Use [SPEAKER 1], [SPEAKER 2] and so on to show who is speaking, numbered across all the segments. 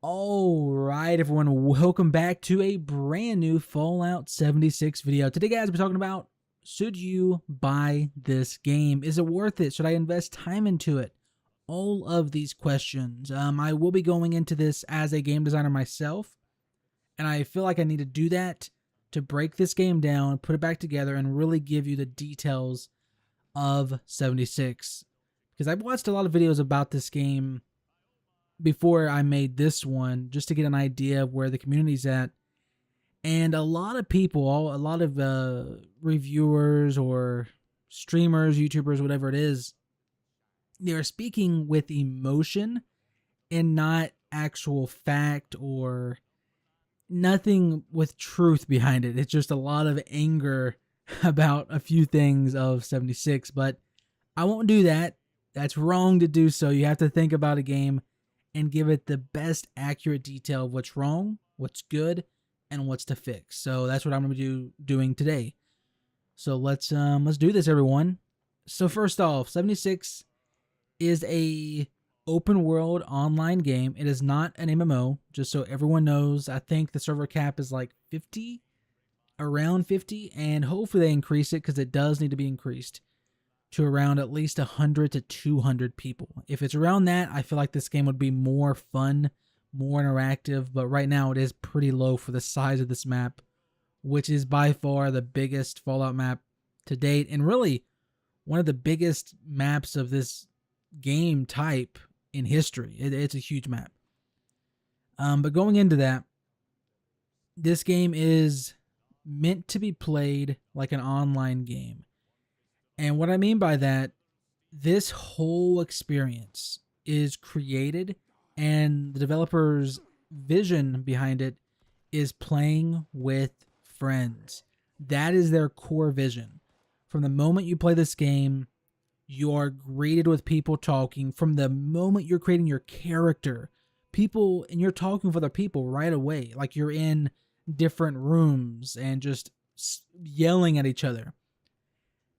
[SPEAKER 1] All right, everyone, welcome back to a brand new Fallout 76 video. Today, guys, we're talking about, should you buy this game? Is it worth it? Should I invest time into it? All of these questions. I will be going into this as a game designer myself, and I feel like I need to do that to break this game down, put it back together, and really give you the details of 76. Because I've watched a lot of videos about this game before I made this one, just to get an idea of where the community's at. And a lot of people, a lot of reviewers or streamers, YouTubers, whatever it is, they're speaking with emotion and not actual fact or nothing with truth behind it. It's just a lot of anger about a few things of 76, but I won't do that. That's wrong to do so. You have to think about a game and give it the best accurate detail of what's wrong, what's good, and what's to fix. So that's what I'm going to be doing today. So let's do this, everyone. So first off, 76 is a open world online game. It is not an MMO, just so everyone knows. I think the server cap is like 50, around 50, and hopefully they increase it because it does need to be increased to around at least 100 to 200 people. If it's around that, I feel like this game would be more fun, more interactive, but right now it is pretty low for the size of this map, which is by far the biggest Fallout map to date, and really one of the biggest maps of this game type in history. It's a huge map. But going into that, this game is meant to be played like an online game. And what I mean by that, this whole experience is created, and the developer's vision behind it is playing with friends. That is their core vision. From the moment you play this game, you are greeted with people talking. From the moment you're creating your character, people, and you're talking with other people right away. Like you're in different rooms and just yelling at each other.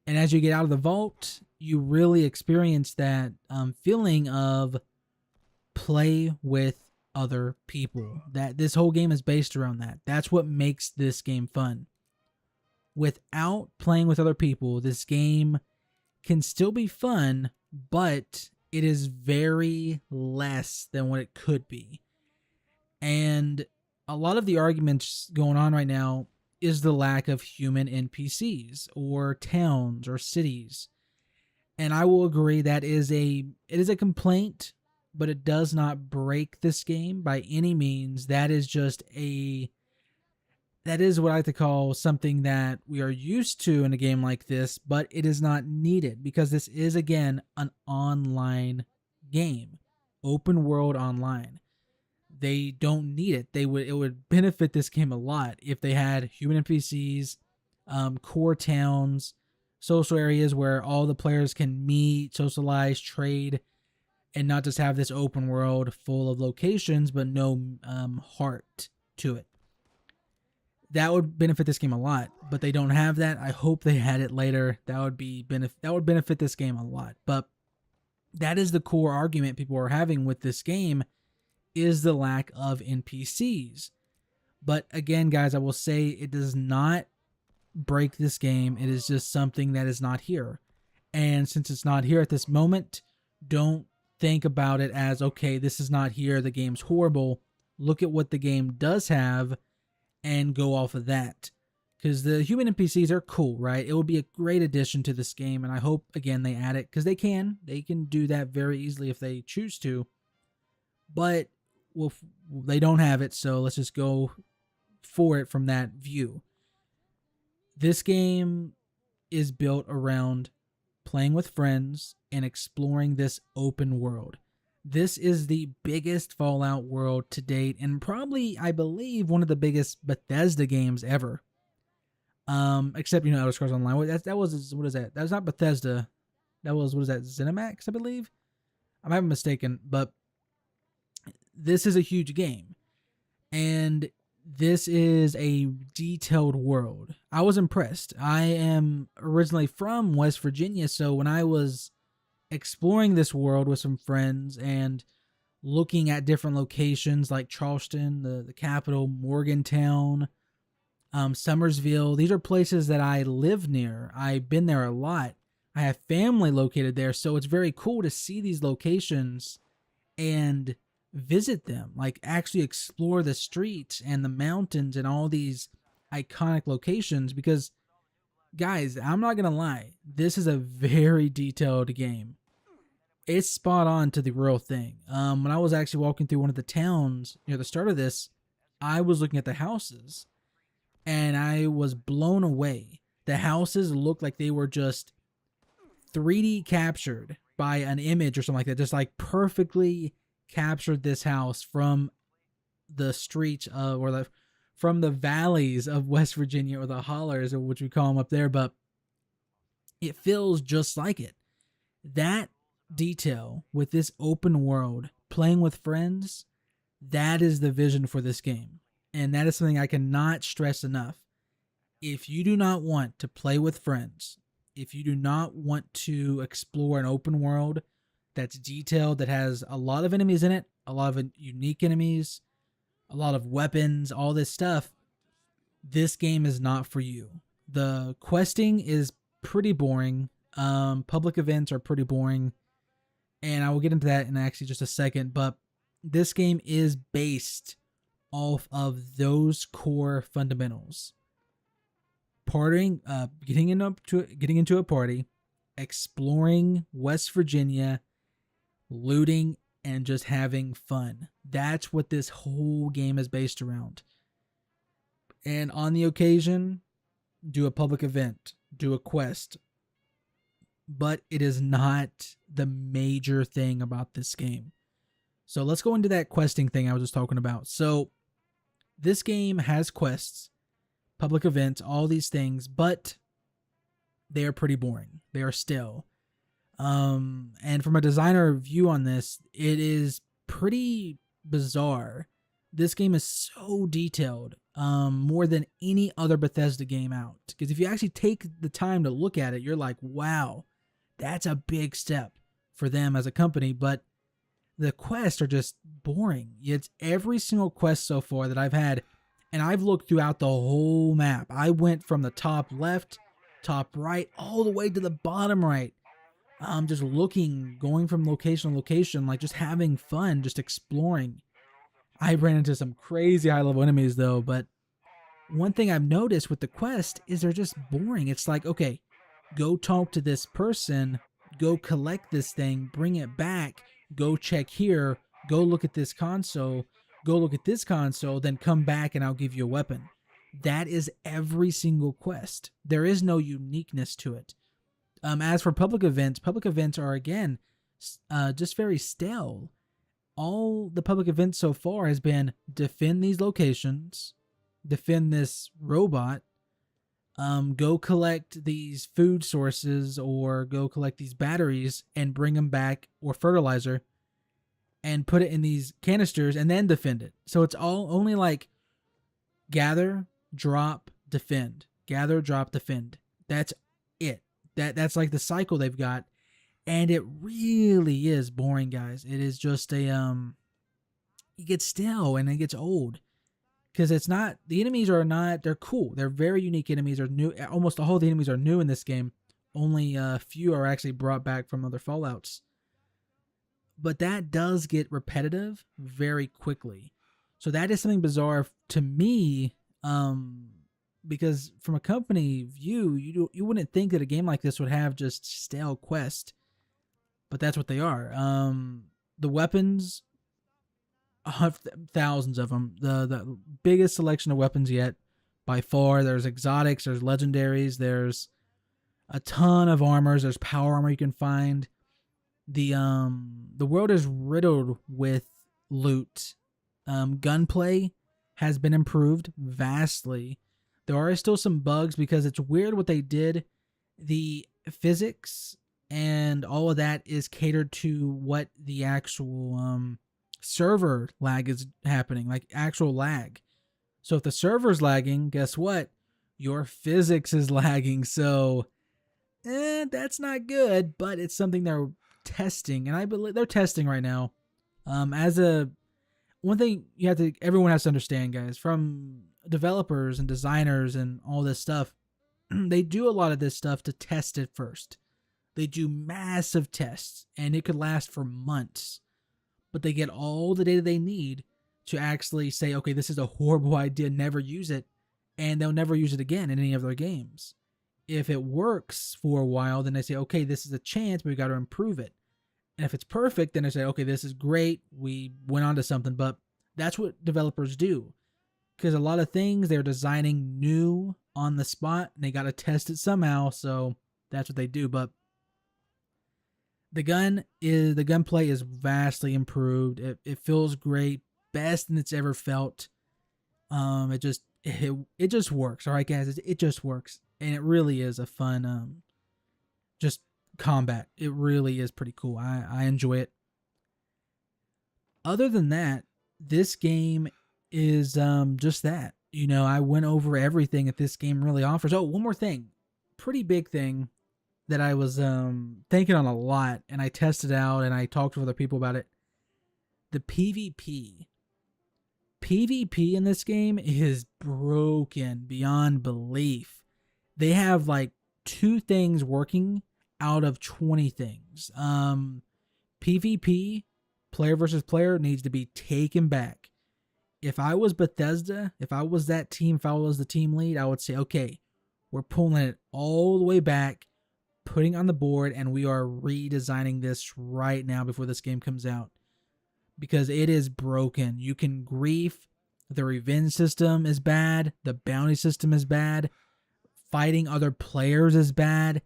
[SPEAKER 1] And as you get out of the vault, you really experience that feeling of play with other people. That this whole game is based around that. That's what makes this game fun. Without playing with other people, this game can still be fun, but it is very less than what it could be. And a lot of the arguments going on right now is the lack of human NPCs or towns or cities. And I will agree that it is a complaint, but it does not break this game by any means. That is what I like to call something that we are used to in a game like this, but it is not needed because this is, again, an online game, open world online. They don't need it. It would benefit this game a lot if they had human NPCs, core towns, social areas where all the players can meet, socialize, trade, and not just have this open world full of locations but no heart to it. That would benefit this game a lot, but they don't have that. I hope they had it later. That would benefit this game a lot. But that is the core argument people are having with this game, is the lack of NPCs. But again, guys, I will say it does not break this game. It is just something that is not here. And since it's not here at this moment, don't think about it as, okay, this is not here, the game's horrible. Look at what the game does have and go off of that. Because the human NPCs are cool, right? It will be a great addition to this game, and I hope, again, they add it, because they can do that very easily if they choose to. But well, they don't have it, so let's just go for it from that view. This game is built around playing with friends and exploring this open world. This is the biggest Fallout world to date, and probably, I believe, one of the biggest Bethesda games ever. Except, Elder Scrolls Online. That was, what is that? That was not Bethesda. That was, what is that? ZeniMax, I believe? I might be mistaken, but this is a huge game, and this is a detailed world. I was impressed. I am originally from West Virginia, so when I was exploring this world with some friends and looking at different locations like Charleston, the capital, Morgantown, Summersville. These are places that I live near. I've been there a lot. I have family located there, so it's very cool to see these locations and visit them, like actually explore the streets and the mountains and all these iconic locations. Because guys, I'm not gonna lie, this is a very detailed game. It's spot on to the real thing. When I was actually walking through one of the towns near the start of this, I was looking at the houses and I was blown away. The houses looked like they were just 3D captured by an image or something like that, just like perfectly captured this house from the streets from the valleys of West Virginia, or the hollers, or which we call them up there, but it feels just like it. That detail with this open world, playing with friends, that is the vision for this game. And that is something I cannot stress enough. If you do not want to play with friends, if you do not want to explore an open world that's detailed, that has a lot of enemies in it, a lot of unique enemies, a lot of weapons, all this stuff, this game is not for you. The questing is pretty boring. Public events are pretty boring. And I will get into that in actually just a second. But this game is based off of those core fundamentals. Getting into a party, exploring West Virginia, looting, and just having fun. That's what this whole game is based around. And on the occasion, do a public event, do a quest. But it is not the major thing about this game. So let's go into that questing thing I was just talking about. So this game has quests, public events, all these things, but they are pretty boring. They are stale. And from a designer view on this, it is pretty bizarre. This game is so detailed, more than any other Bethesda game out. Because if you actually take the time to look at it, you're like, wow, that's a big step for them as a company. But the quests are just boring. It's every single quest so far that I've had, and I've looked throughout the whole map. I went from the top left, top right, all the way to the bottom right. Just looking, going from location to location, like just having fun, just exploring. I ran into some crazy high-level enemies though, but one thing I've noticed with the quest is they're just boring. It's like, okay, go talk to this person, go collect this thing, bring it back, go check here, go look at this console, go look at this console, then come back and I'll give you a weapon. That is every single quest. There is no uniqueness to it. As for public events are, again, just very stale. All the public events so far has been defend these locations, defend this robot, go collect these food sources, or go collect these batteries and bring them back, or fertilizer, and put it in these canisters and then defend it. So it's all only like gather, drop, defend. Gather, drop, defend. That's it. That's like the cycle they've got. And it really is boring, guys. It is just it gets stale and it gets old. Because it's not, the enemies are not, they're cool. They're very unique enemies. Are new. Almost all the enemies are new in this game. Only a few are actually brought back from other Fallouts. But that does get repetitive very quickly. So that is something bizarre to me, because from a company view, you wouldn't think that a game like this would have just stale quests. But that's what they are. The weapons, thousands of them. The biggest selection of weapons yet by far. There's exotics, there's legendaries, there's a ton of armors, there's power armor you can find. The world is riddled with loot. Gunplay has been improved vastly. There are still some bugs because it's weird what they did. The physics and all of that is catered to what the actual server lag is happening, like actual lag. So if the server's lagging, guess what? Your physics is lagging. So that's not good, but it's something they're testing, and I believe they're testing right now. As a one thing everyone has to understand, guys, from developers and designers and all this stuff, they do a lot of this stuff to test it first. They do massive tests, and it could last for months, but they get all the data they need to actually say, okay, this is a horrible idea, never use it, and they'll never use it again in any of their games. If it works for a while, then they say, okay, this is a chance, but we got to improve it. And if it's perfect, then they say, okay, this is great, we went on to something. But that's what developers do, because a lot of things they're designing new on the spot, and they got to test it somehow, so that's what they do. But the gunplay is vastly improved. It feels great, best than it's ever felt. It just works. All right, guys, it just works, and it really is a fun just combat. It really is pretty cool. I enjoy it. Other than that, this game is just that. You know, I went over everything that this game really offers. Oh, one more thing, pretty big thing that I was thinking on a lot, and I tested out and I talked to other people about it. The PvP in this game is broken beyond belief. They have like 2 things working out of 20 things. PvP, player versus player, needs to be taken back. If I was Bethesda, if I was that team, if I was the team lead, I would say, okay, we're pulling it all the way back, putting on the board, and we are redesigning this right now before this game comes out, because it is broken. You can grief. The revenge system is bad. The bounty system is bad. Fighting other players is bad.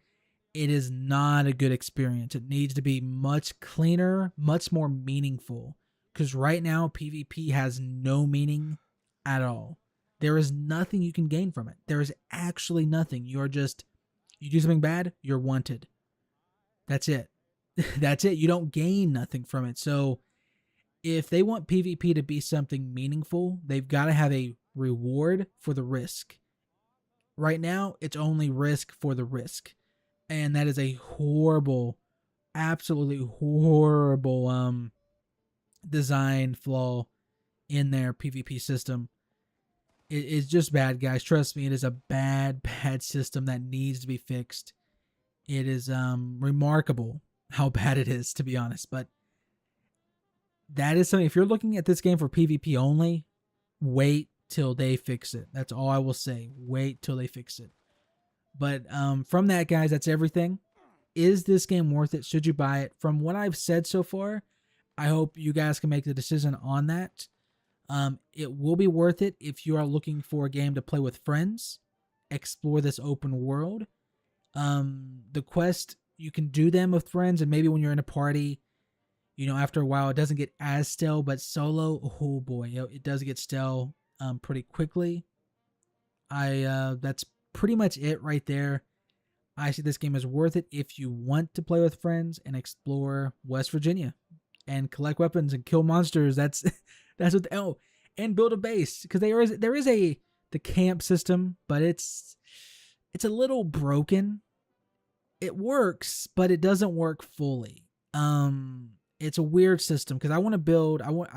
[SPEAKER 1] It is not a good experience. It needs to be much cleaner, much more meaningful, because right now PvP has no meaning at all. There is nothing you can gain from it. There is actually nothing. You do something bad, you're wanted. That's it. That's it. You don't gain nothing from it. So if they want PvP to be something meaningful, they've got to have a reward for the risk. Right now, it's only risk for the risk. And that is a horrible, absolutely horrible design flaw in their PvP system. It is just bad, guys. Trust me, it is a bad system that needs to be fixed. It is remarkable how bad it is, to be honest. But that is something, if you're looking at this game for PvP only, wait till they fix it. That's all I will say. Wait till they fix it. But from that, guys, that's everything. Is this game worth it? Should you buy it? From what I've said so far, I hope you guys can make the decision on that. It will be worth it if you are looking for a game to play with friends, explore this open world. The quest, you can do them with friends, and maybe when you're in a party, you know, after a while, it doesn't get as stale. But solo, oh boy, it does get stale pretty quickly. That's pretty much it right there. I see this game is worth it if you want to play with friends and explore West Virginia and collect weapons and kill monsters. That's what. And build a base, because there is the camp system, but it's a little broken. It works, but it doesn't work fully. It's a weird system, because I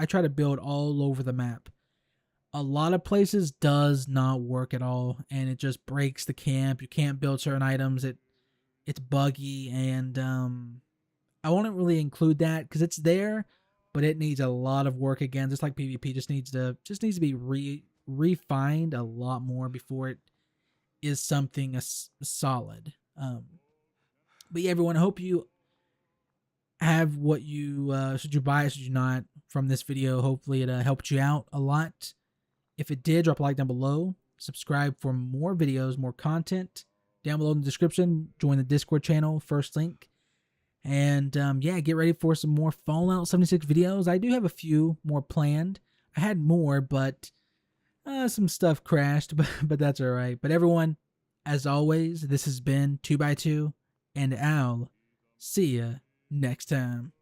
[SPEAKER 1] try to build all over the map. A lot of places does not work at all, and it just breaks the camp. You can't build certain items. It's buggy, and I won't really include that because it's there, but it needs a lot of work again. Just like PvP, just needs to be refined a lot more before it is something solid. But yeah, everyone, I hope you have what you should you buy it, should you not, from this video. Hopefully it helped you out a lot. If it did, drop a like down below. Subscribe for more videos, more content. Down below in the description, join the Discord channel, first link. And yeah, get ready for some more Fallout 76 videos. I do have a few more planned. I had more, but some stuff crashed, but that's all right. But everyone, as always, this has been 2x2, and I'll see ya next time.